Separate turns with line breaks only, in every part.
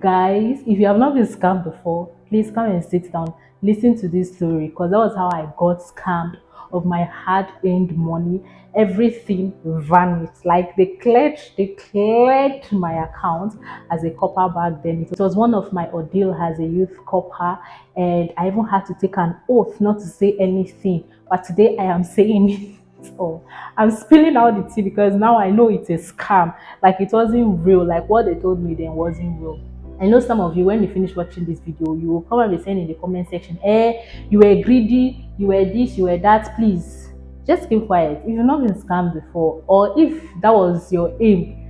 Guys, if you have not been scammed before, please come and sit down, listen to this story, because that was how I got scammed of my hard-earned money. Everything vanished. Like they cleared my account as a copper back then. It was one of my ordeal as a youth copper, and I even had to take an oath not to say anything. But today I am saying it. Oh, I'm spilling out the tea because now I know it's a scam. Like it wasn't real. Like what they told me then wasn't real. I know some of you, when you finish watching this video, you will probably be saying in the comment section, you were greedy, you were this, you were that. Please, just keep quiet. If you've not been scammed before, or if that was your aim,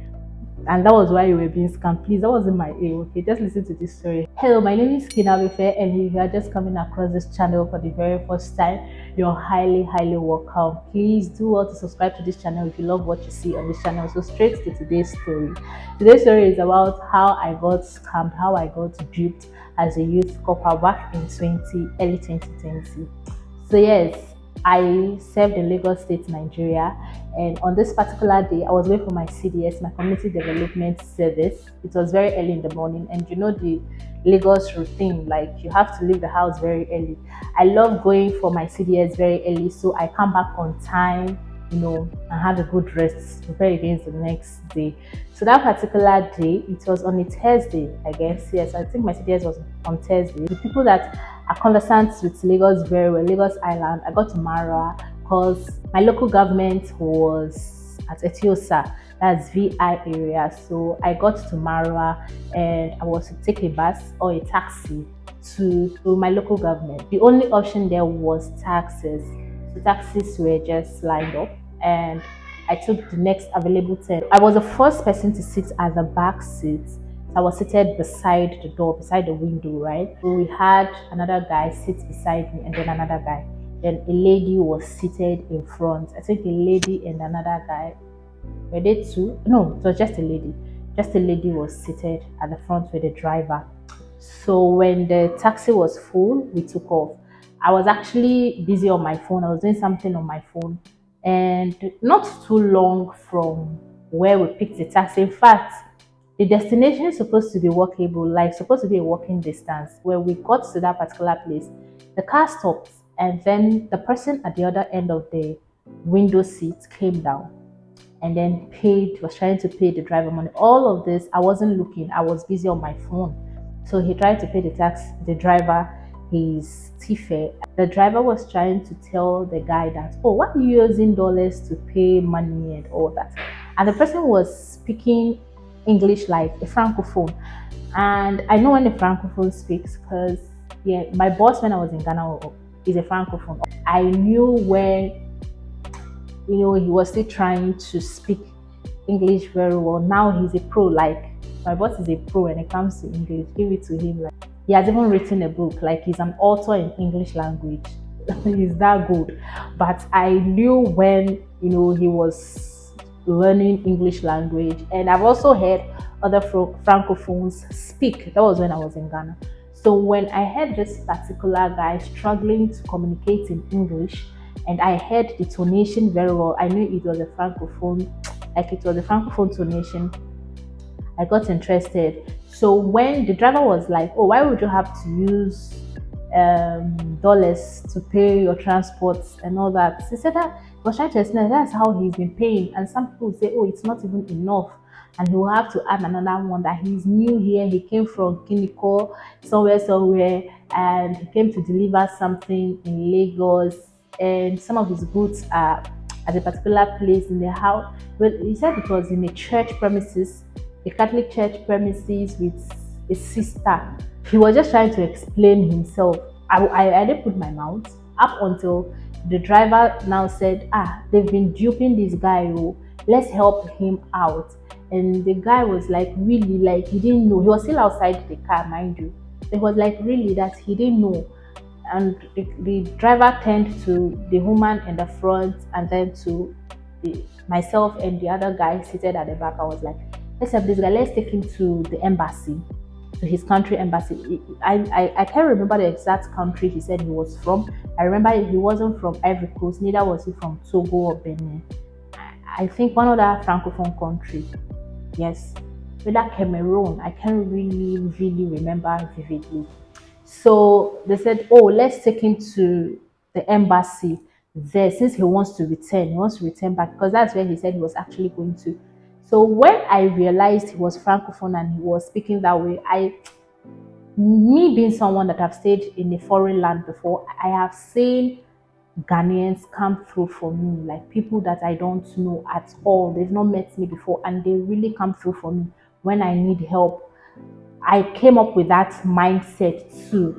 and that was why you were being scammed, please, that wasn't my aim, okay? Just listen to this story. Hello, my name is Befe, and if you are just coming across this channel for the very first time, you're highly welcome. Please do well to subscribe to this channel if you love what you see on this channel. So straight to today's story. Today's story is about how I got scammed, how I got duped as a youth copper back in early 2020. So yes, I served in Lagos State, Nigeria, and on this particular day, I was going for my CDS, my Community Development Service. It was very early in the morning, and you know the Lagos routine, like you have to leave the house very early. I love going for my CDS very early, so I come back on time, and have a good rest, prepare against the next day. So that particular day, it was on a Thursday, I guess. Yes, I think my CDS was on Thursday. The people that are conversant with Lagos very well, Lagos Island, I got to Mara because my local government was at Etiosa, that's VI area. So I got to Mara and I was to take a bus or a taxi to my local government. The only option there was taxis. The taxis were just lined up and I took the next available turn. I was the first person to sit at the back seat. I was seated beside the door, beside the window, right? So we had another guy sit beside me and then another guy. Then a lady was seated in front. I think a lady and another guy. Were they two? No, it was just a lady. Just a lady was seated at the front with the driver. So when the taxi was full, we took off. I was actually busy on my phone. I was doing something on my phone. And not too long from where we picked the taxi. In fact, the destination is supposed to be walkable, like supposed to be a walking distance. When we got to that particular place, the car stopped and then the person at the other end of the window seat came down and then was trying to pay the driver money. All of this, I wasn't looking, I was busy on my phone. So he tried to pay the driver his ticket. The driver was trying to tell the guy that, oh, why are you using dollars to pay money and all that? And the person was speaking English like a francophone. And I know when a francophone speaks because yeah, my boss when I was in Ghana is a francophone. I knew when he was still trying to speak English very well. Now he's a pro. Like my boss is a pro when it comes to English. Give it to him. Like he has even written a book. Like he's an author in English language. He's that good. But I knew when he was learning English language, and I've also heard other francophones speak. That was when I was in Ghana. So when I heard this particular guy struggling to communicate in English, and I heard the tonation very well, I knew it was a francophone, like it was a francophone tonation. I got interested. So when the driver was like, oh, why would you have to use dollars to pay your transport and all that? He said that he was trying to explain that's how he's been paying. And some people say, oh, it's not even enough. And he will have to add another one that he's new here. He came from Kiniko, somewhere, and he came to deliver something in Lagos. And some of his goods are at a particular place in the house. Well, he said it was in a church premises, a Catholic church premises with a sister. He was just trying to explain himself. I didn't put my mouth up until the driver now said, they've been duping this guy, let's help him out. And the guy was like, really, like he didn't know. He was still outside the car, mind you. It was like really that he didn't know. And the driver turned to the woman in the front and then to myself and the other guy seated at the back. I was like, let's help this guy, let's take him to the embassy, to his country embassy. I can't remember the exact country he said he was from. I remember he wasn't from Ivory Coast, neither was he from Togo or Benin. I think one other francophone country. Yes. whether Cameroon. I can't really remember vividly. So they said, oh, let's take him to the embassy there since he wants to return back because that's where he said he was actually going to. So when I realized he was francophone and he was speaking that way, me being someone that have stayed in a foreign land before, I have seen Ghanaians come through for me, like people that I don't know at all. They've not met me before, and they really come through for me when I need help. I came up with that mindset too.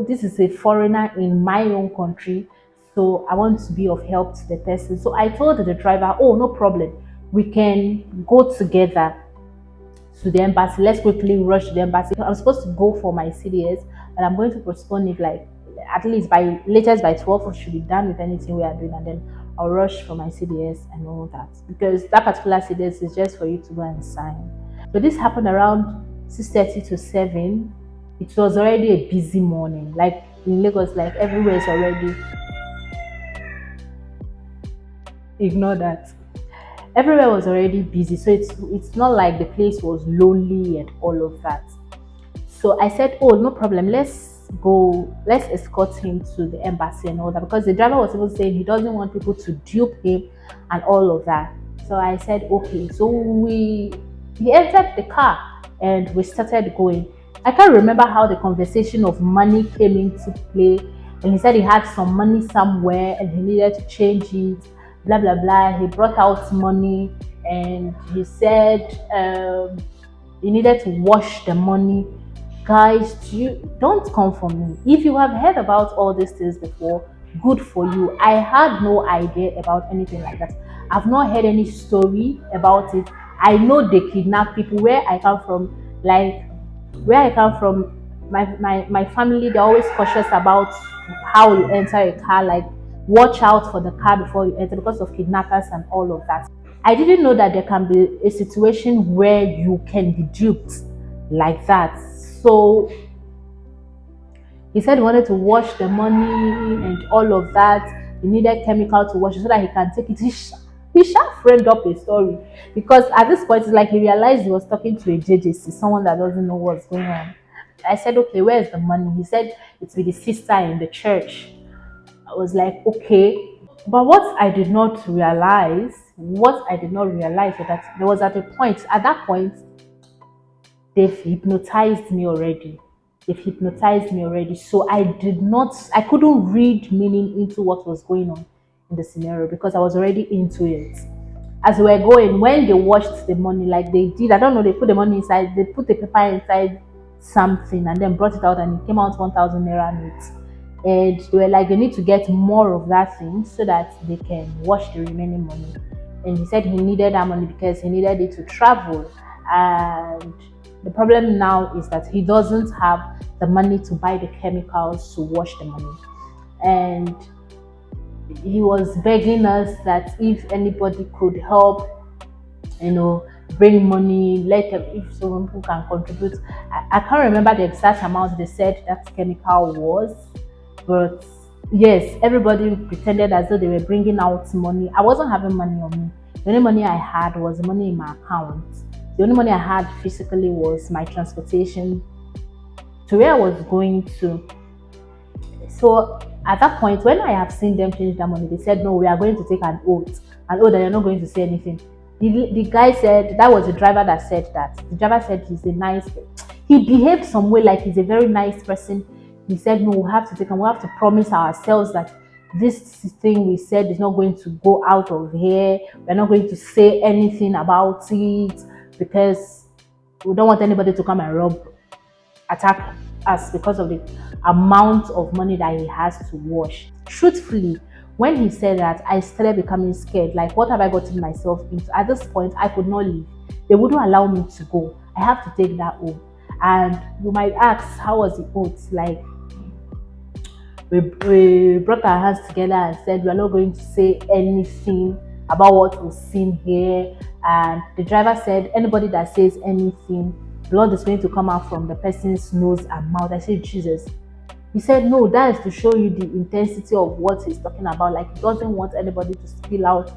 This is a foreigner in my own country, so I want to be of help to the person. So I told the driver, oh, no problem. We can go together to the embassy. Let's quickly rush to the embassy. I'm supposed to go for my CDS, but I'm going to postpone it like at least by latest by 12 we should be done with anything we are doing, and then I'll rush for my CDS and all that because that particular CDS is just for you to go and sign. So this happened around 6:30 to 7. It was already a busy morning. Like in Lagos, like everywhere is already, ignore that. Everywhere was already busy. So it's not like the place was lonely and all of that. So I said, oh, no problem. Let's escort him to the embassy and all that because the driver was even saying he doesn't want people to dupe him and all of that. So I said, okay. So he entered the car and we started going. I can't remember how the conversation of money came into play. And he said he had some money somewhere and he needed to change it, blah, blah, blah. He brought out money and he said he needed to wash the money. Guys, you don't come for me. If you have heard about all these things before, good for you. I had no idea about anything like that. I've not heard any story about it. I know they kidnap people where I come from. Like where I come from, my family, they're always cautious about how you enter a car. Like watch out for the car before you enter because of kidnappers and all of that. I didn't know that there can be a situation where you can be duped like that. So he said he wanted to wash the money and all of that. He needed chemical to wash it so that he can take it. He sharp framed up a story because at this point it's like he realized he was talking to a JJC, someone that doesn't know what's going on. I said, okay, where's the money? He said it's with his sister in the church. I was like, okay. But what I did not realize was that there was at that point, they've hypnotized me already. So I couldn't read meaning into what was going on in the scenario because I was already into it. As we were going, when they washed the money, like they did, I don't know, they put the money inside, they put the paper inside something and then brought it out and it came out 1,000 naira notes. And they were like, they need to get more of that thing so that they can wash the remaining money. And he said he needed that money because he needed it to travel. And the problem now is that he doesn't have the money to buy the chemicals to wash the money. And he was begging us that if anybody could help, bring money, let them, if someone who can contribute. I can't remember the exact amount they said that chemical was, but yes, everybody pretended as though they were bringing out money. I wasn't having money on me. The only money I had was the money in my account. The only money I had physically was my transportation to where I was going to. So at that point, when I have seen them change that money, they said, no, we are going to take an oath. An oath that you're not going to say anything. The guy said, that was the driver that said that. The driver said he behaved some way like he's a very nice person. He said, no, we have to promise ourselves that this thing we said is not going to go out of here. We're not going to say anything about it because we don't want anybody to come and attack us because of the amount of money that he has to wash. Truthfully, when he said that, I started becoming scared. Like, what have I gotten myself into? At this point, I could not leave. They wouldn't allow me to go. I have to take that oath. And you might ask, how was the oath? Like, we brought our hands together and said, we are not going to say anything about what we've seen here. And the driver said, anybody that says anything, blood is going to come out from the person's nose and mouth. I said, Jesus. He said, no, that is to show you the intensity of what he's talking about. Like, he doesn't want anybody to spill out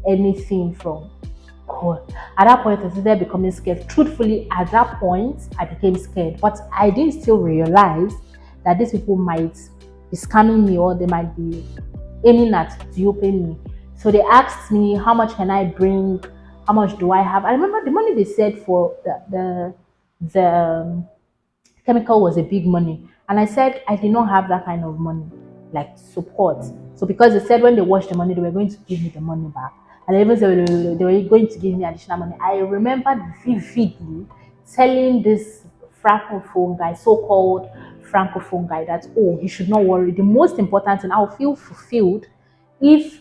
anything from God. At that point, I started becoming scared. Truthfully, at that point, I became scared. But I did still realize that these people might be scamming me, or they might be aiming at duping me. So they asked me, how much can I bring? How much do I have? I remember the money they said for the chemical was a big money. And I said I did not have that kind of money, like support. So because they said when they washed the money, they were going to give me the money back. And they even said they were going to give me additional money. I remember vividly telling this francophone guy, so-called francophone guy, that oh, he should not worry. The most important thing, I'll feel fulfilled if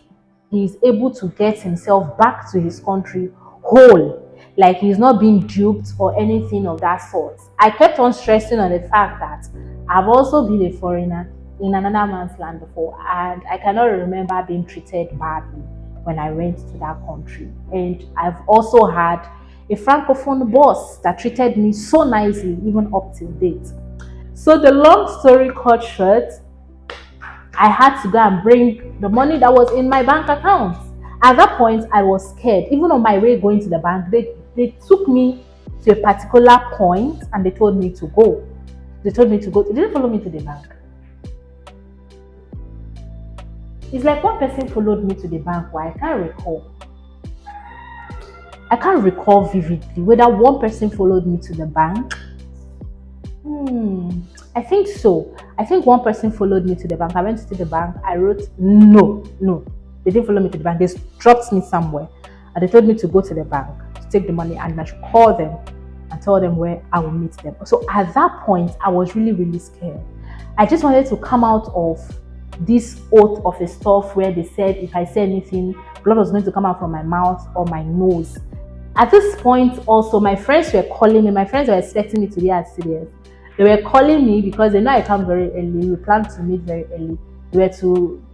he's able to get himself back to his country whole, like he's not being duped or anything of that sort. I kept on stressing on the fact that I've also been a foreigner in another man's land before, and I cannot remember being treated badly when I went to that country. And I've also had a francophone boss that treated me so nicely, even up till date. So the long story cut short, I had to go and bring the money that was in my bank account. At that point, I was scared. Even on my way going to the bank, they took me to a particular point and they told me to go. They told me to go. They didn't follow me to the bank. It's like one person followed me to the bank, why I can't recall. I can't recall vividly whether one person followed me to the bank. I think so. I think one person followed me to the bank. I went to the bank. I wrote, no, no. They didn't follow me to the bank. They dropped me somewhere. And they told me to go to the bank to take the money and I should call them and tell them where I will meet them. So at that point, I was really, really scared. I just wanted to come out of this oath of a stuff where they said if I say anything, blood was going to come out from my mouth or my nose. At this point, also, my friends were calling me. My friends were expecting me to be as serious. They were calling me because they know I come very early. We planned to meet very early. They were to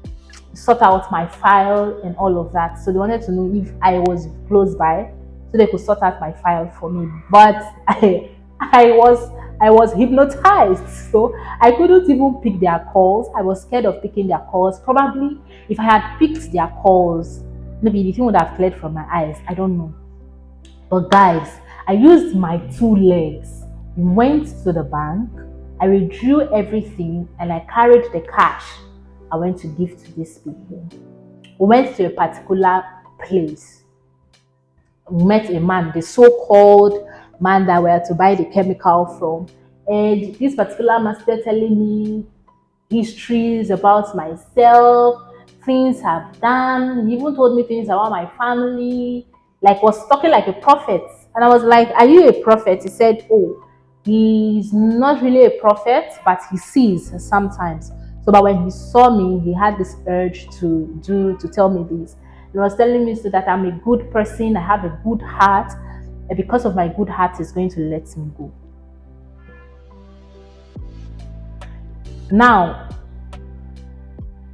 sort out my file and all of that. So they wanted to know if I was close by so they could sort out my file for me. But I was hypnotized. So I couldn't even pick their calls. I was scared of picking their calls. Probably if I had picked their calls, maybe the thing would have cleared from my eyes. I don't know. But guys, I used my two legs, went to the bank, I withdrew everything and I carried the cash I went to give to these people. We went to a particular place. We met a man, the so-called man that we had to buy the chemical from. And this particular man started telling me histories about myself, things I've done. He even told me things about my family, like was talking like a prophet. And I was like, are you a prophet? He said, oh, he's not really a prophet, but he sees sometimes. So but when he saw me, he had this urge to tell me this. He was telling me so that I'm a good person, I have a good heart, and because of my good heart, he's going to let me go. Now,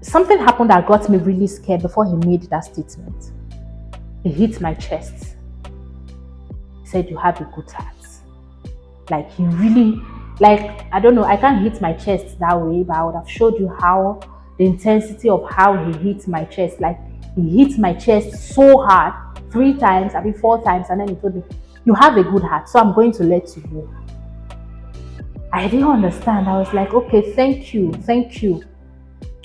something happened that got me really scared before he made that statement. He hit my chest. He said, you have a good heart. Like he really, like, I don't know, I can't hit my chest that way, but I would have showed you how the intensity of how he hit my chest. Like he hit my chest so hard 3 times, I mean 4 times, and then he told me, you have a good heart, so I'm going to let you go. I didn't understand. I was like, okay, thank you, thank you.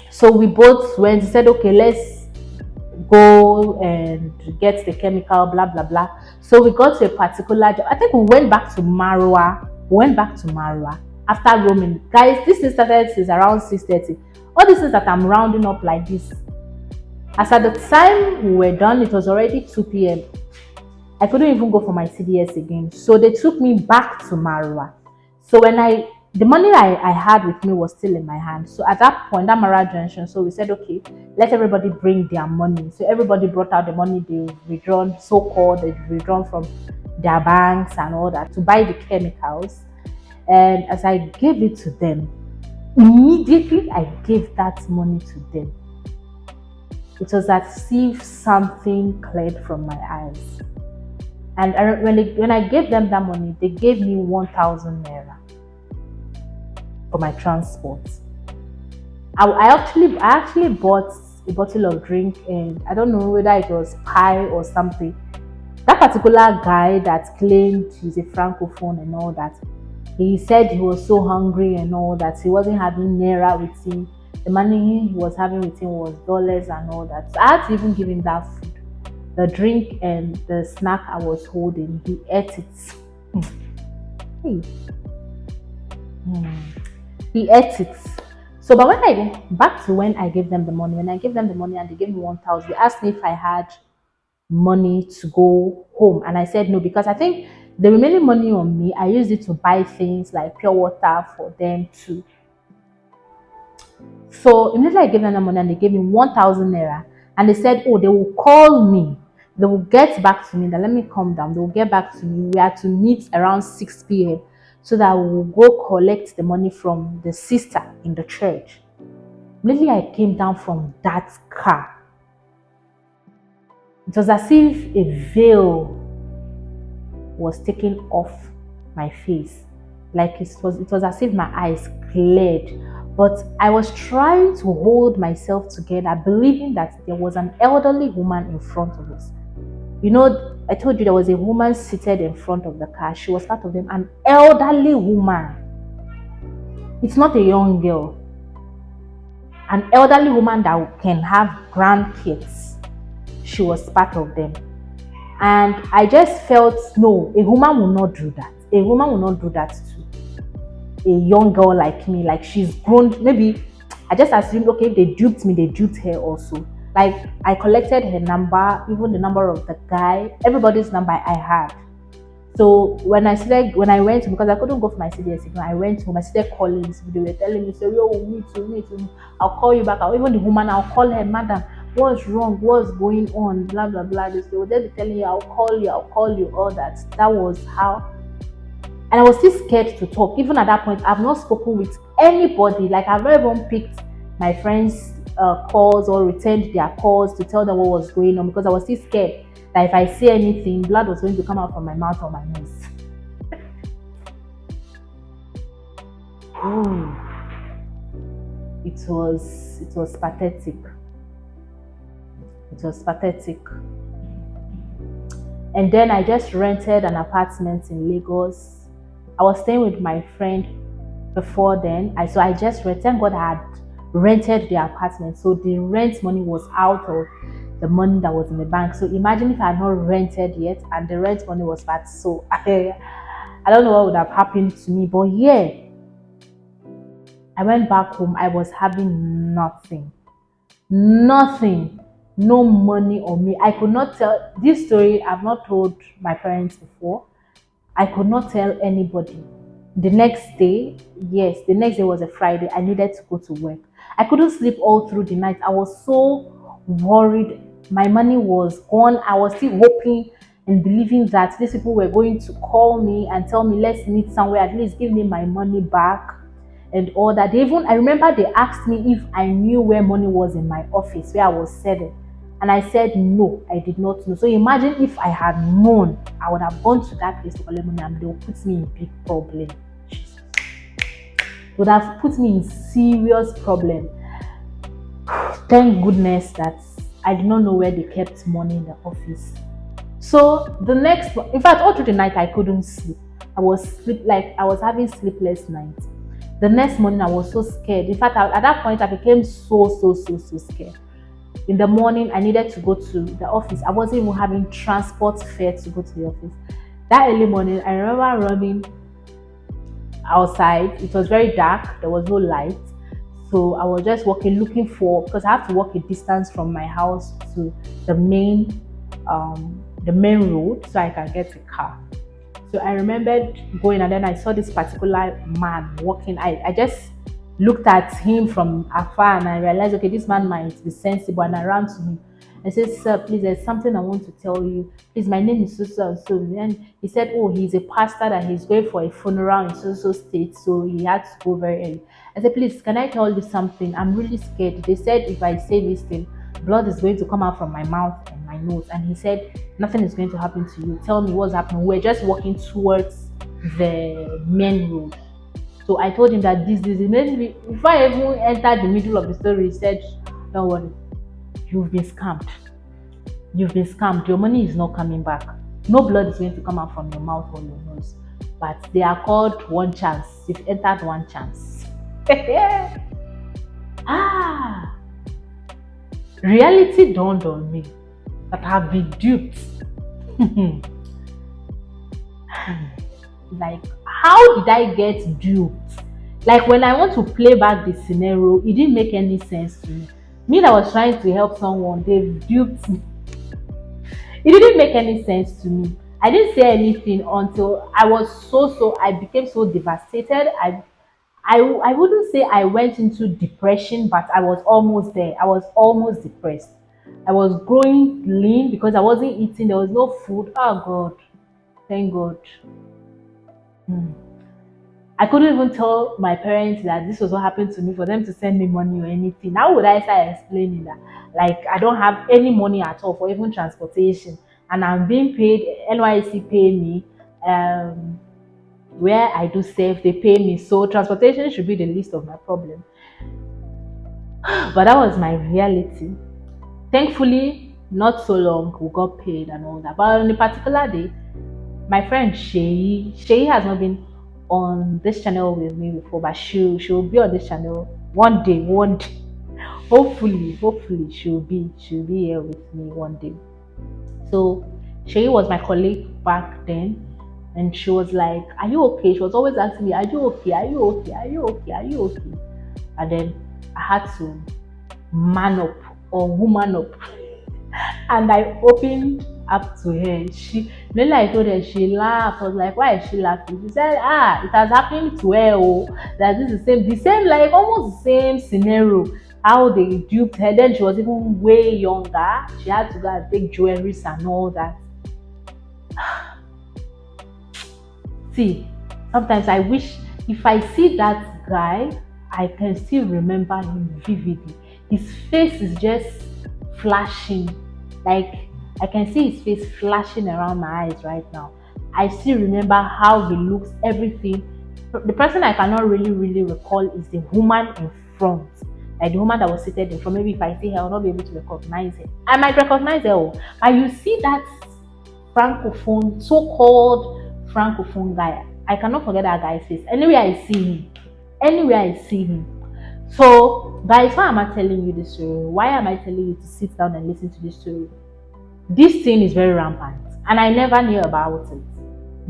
So we both went. He said, okay, let's go and get the chemical, blah, blah, blah. So we got to a particular job. I think we went back to Marwa. After roaming. Guys, this is started since around 6:30. All this is that I'm rounding up like this. As at the time we were done, it was already 2 p.m. I couldn't even go for my CDS again. So they took me back to Marwa. So when the money I had with me was still in my hand. So at that point, that Mara junction, so we said, okay, let everybody bring their money. So everybody brought out the money they withdrawn, so-called, they withdrawn from their banks and all that to buy the chemicals. And as I gave it to them, immediately I gave that money to them. It was as if something cleared from my eyes. And when I gave them that money, they gave me 1,000 naira for my transport. I actually bought a bottle of drink, and I don't know whether it was pie or something. That particular guy that claimed he's a francophone and all that, he said he was so hungry and all that he wasn't having naira with him. The money he was having with him was dollars and all that. So I had to even give him that food, the drink and the snack I was holding. He ate it. Hey. He ate it. So, but when I back to when I gave them the money, when I gave them the money and they gave me 1,000, they asked me if I had money to go home, and I said no because I think the remaining money on me, I used it to buy things like pure water for them too. So immediately I gave them the money and they gave me 1,000 naira, and they said, oh, they will call me. They will get back to me. That let me calm down. They will get back to me. We are to meet around 6 p.m. so that we will go collect the money from the sister in the church. Immediately I came down from that car. It was as if a veil was taken off my face. Like it was as if my eyes cleared. But I was trying to hold myself together, believing that there was an elderly woman in front of us. You know, I told you there was a woman seated in front of the car. She was part of them, an elderly woman. It's not a young girl. An elderly woman that can have grandkids. She was part of them. And I just felt, no, a woman will not do that. A woman will not do that to a young girl like me. Like, she's grown. Maybe I just assumed, okay, if they duped me, they duped her also. Like, I collected her number, even the number of the guy, everybody's number I had. So when I went, because I couldn't go for my CDS, I went home, I started calling. So they were telling me, so yo, me too, I'll call you back. Even the woman, I'll call her, madam, what's wrong, what's going on, blah blah blah. They will just be telling you, I'll call you, all that. That was how. And I was still scared to talk. Even at that point, I've not spoken with anybody. Like, I've not even picked my friends' calls or returned their calls to tell them what was going on, because I was still scared that if I say anything, blood was going to come out from my mouth or my nose. Oh, it was pathetic. It was pathetic. And then I just rented an apartment in Lagos. I was staying with my friend before then. So I just rented. Thank God I had rented the apartment. So the rent money was out of the money that was in the bank. So imagine if I had not rented yet and the rent money was bad. So I don't know what would have happened to me. But yeah, I went back home. I was having nothing. Nothing. No money on me. I could not tell this story. I've not told my parents before. I could not tell anybody. The next day, yes, the next day was a Friday. I needed to go to work. I couldn't sleep all through the night. I was so worried. My money was gone. I was still hoping and believing that these people were going to call me and tell me, let's meet somewhere, at least give me my money back and all that. I remember they asked me if I knew where money was in my office, where I was selling. And I said, no, I did not know. So imagine if I had known, I would have gone to that place to collect money and they would put me in big problem. Jesus. They would have put me in serious problem. Thank goodness that I did not know where they kept money in the office. So in fact, all through the night, I couldn't sleep. I was having sleepless nights. The next morning, I was so scared. In fact, at that point, I became so scared. In the morning, I needed to go to the office. I wasn't even having transport fare to go to the office. That early morning, I remember running outside. It was very dark. There was no light. So I was just walking, looking because I have to walk a distance from my house to the main road so I can get a car. So I remembered going, and then I saw this particular man walking. I just looked at him from afar and I realized, okay, this man might be sensible, and I ran to him. I said, sir, please, there's something I want to tell you. Please, my name is so and so. And he said, oh, he's a pastor that he's going for a funeral in so state, so he had to go very early. I said, please, can I tell you something? I'm really scared. They said if I say this thing, blood is going to come out from my mouth and my nose. And he said, nothing is going to happen to you. Tell me what's happening. We're just walking towards the main road. So I told him that this immediately, before I even entered the middle of the story, he said, don't worry, you've been scammed. You've been scammed. Your money is not coming back. no blood is going to come out from your mouth or your nose. But they are called one chance. You've entered one chance. ah, reality dawned on me that I've been duped. Like, how did I get duped? Like, when I want to play back the scenario, it didn't make any sense to me. Me that was trying to help someone, they've duped me. It didn't make any sense to me. I didn't say anything until I was I became so devastated. I wouldn't say I went into depression, but I was almost there. I was almost depressed. I was growing lean because I wasn't eating. There was no food. Oh God, thank God. Hmm. I couldn't even tell my parents that this was what happened to me for them to send me money or anything. How would I start explaining that? Like, I don't have any money at all for even transportation, and I'm being paid. NYC pay me. Um, where I do save, they pay me. So transportation should be the least of my problem. But that was my reality. Thankfully, not so long we got paid and all that. But on a particular day, my friend Shay has not been on this channel with me before, but she'll be on this channel one day, one day. Hopefully she'll be here with me one day. So Shay was my colleague back then, and she was like, "Are you okay?" She was always asking me, "Are you okay? Are you okay? Are you okay? Are you okay?" And then I had to man up or woman up and I opened up to her. Then I told her, she laughed. I was like, why is she laughing? She said, it has happened to her. Oh, that this is the same, like almost the same scenario. How they duped her. Then she was even way younger. She had to go and take jewelries and all that. See, sometimes I wish if I see that guy, I can still remember him vividly. His face is just flashing. Like, I can see his face flashing around my eyes right now. I still remember how he looks, everything. The person I cannot really recall is the woman in front. Like the woman that was seated in front. Maybe if I see her, I'll not be able to recognize her. I might recognize her, oh, but you see that francophone, so-called francophone guy. I cannot forget that guy's face. Anywhere I see him. So, guys, why am I telling you this story? Why am I telling you to sit down and listen to this story? This thing is very rampant, and I never knew about it.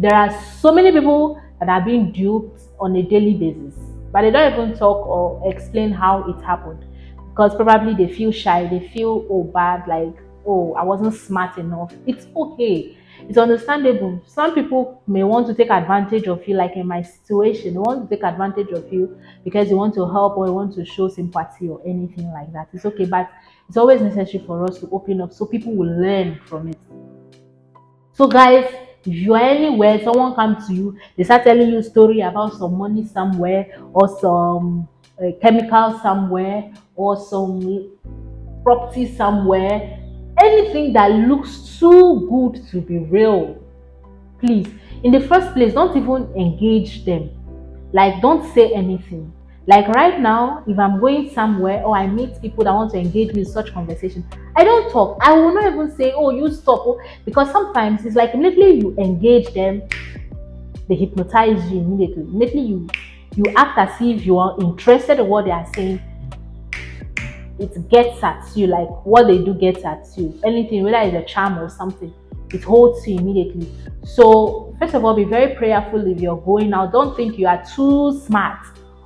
There are so many people that are being duped on a daily basis, but they don't even talk or explain how it happened because probably they feel shy, they feel bad, like, oh, I wasn't smart enough. It's okay. It's understandable. Some people may want to take advantage of you, like in my situation, they want to take advantage of you because they want to help or they want to show sympathy or anything like that. It's okay, but it's always necessary for us to open up so people will learn from it. So, guys, if you are anywhere, someone comes to you, they start telling you a story about some money somewhere or some chemical somewhere or some property somewhere, anything that looks too good to be real, please, in the first place, don't even engage them. Like, don't say anything. Like right now, if I'm going somewhere or I meet people that want to engage me in such conversation, I don't talk. I will not even say, "Oh, you stop," because sometimes it's like immediately you engage them, they hypnotize you immediately. Immediately you act as if you are interested in what they are saying. It gets at you, like what they do gets at you. Anything, whether it's a charm or something, it holds you immediately. So first of all, be very prayerful if you're going out. Don't think you are too smart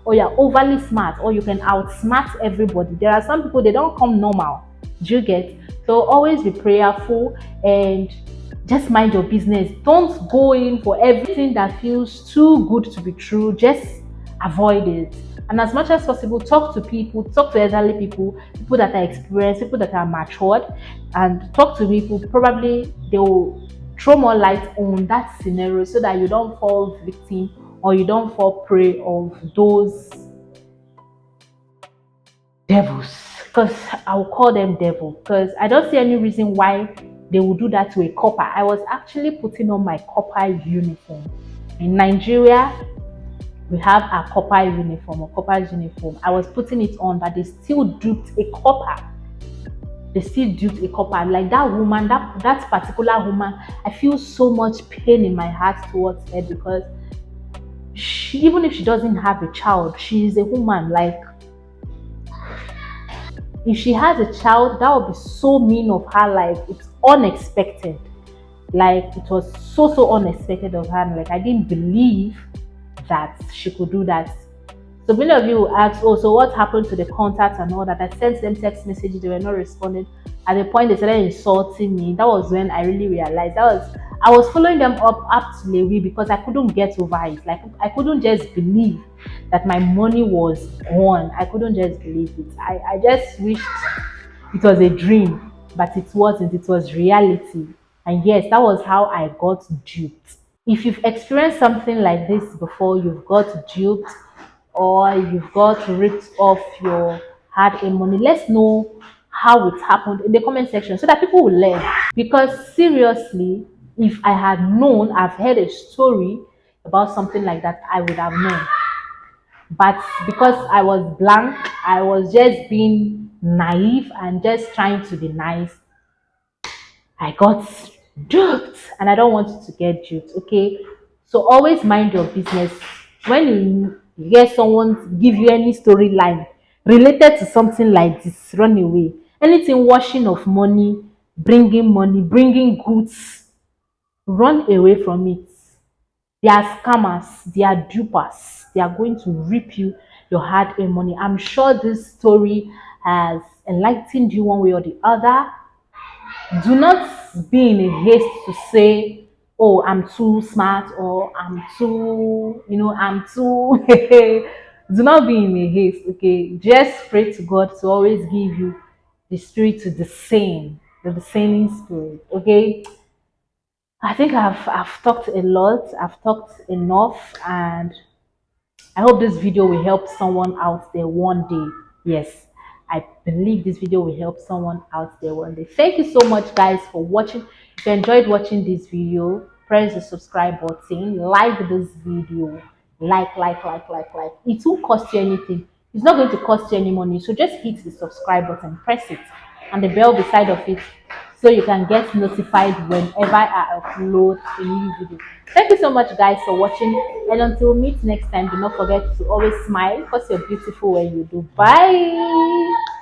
or you're overly smart or you can outsmart everybody. There are some people, they don't come normal. Do you get? So always be prayerful and just mind your business. Don't go in for everything that feels too good to be true. Just avoid it. And as much as possible, talk to people, talk to elderly people, people that are experienced, people that are matured, and talk to people. Probably they will throw more light on that scenario so that you don't fall victim or you don't fall prey of those devils. Because I will call them devil. Because I don't see any reason why they will do that to a copper. I was actually putting on my copper uniform. In Nigeria, we have a copper uniform or copper's uniform. I was putting it on, but they still duped a copper. they still duped a couple. Like that woman, that particular woman, I feel so much pain in my heart towards her because even if she doesn't have a child, she is a woman. Like if she has a child, that would be so mean of her. Like it's unexpected. Like it was so unexpected of her. Like I didn't believe that she could do that. So many of you will ask, oh, so what happened to the contacts and all that? I sent them text messages, they were not responding. At the point they started insulting me, that was when I really realized I was following them up to Lewi because I couldn't get over it. Like I couldn't just believe that my money was gone. I couldn't just believe it. I just wished it was a dream, but it wasn't. It was reality. And yes, that was how I got duped. If you've experienced something like this before, you've got duped or you've got ripped off your hard-earned money, let's know how it happened in the comment section so that people will learn. Because seriously, if I had known, I've heard a story about something like that, I would have known. But because I was blank, I was just being naive and just trying to be nice, I got duped and I don't want you to get duped. Okay. So always mind your business. When you hear someone give you any storyline related to something like this, run away. Anything washing of money, bringing goods, run away from it. They are scammers, they are dupers, they are going to rip you your hard-earned money. I'm sure this story has enlightened you one way or the other. Do not be in a haste to say, oh, I'm too smart or I'm too, I'm too. Do not be in a haste, okay? Just pray to God to always give you the spirit to discern, the discerning spirit, okay? I think I've talked a lot, I've talked enough, and I hope this video will help someone out there one day. Yes, I believe this video will help someone out there one day. Thank you so much, guys, for watching. If you enjoyed watching this video, press the subscribe button, like this video, like. It won't cost you anything. It's not going to cost you any money. So just hit the subscribe button, press it, and the bell beside of it so you can get notified whenever I upload a new video. Thank you so much, guys, for watching, and until we meet next time, do not forget to always smile because you're beautiful when you do. Bye.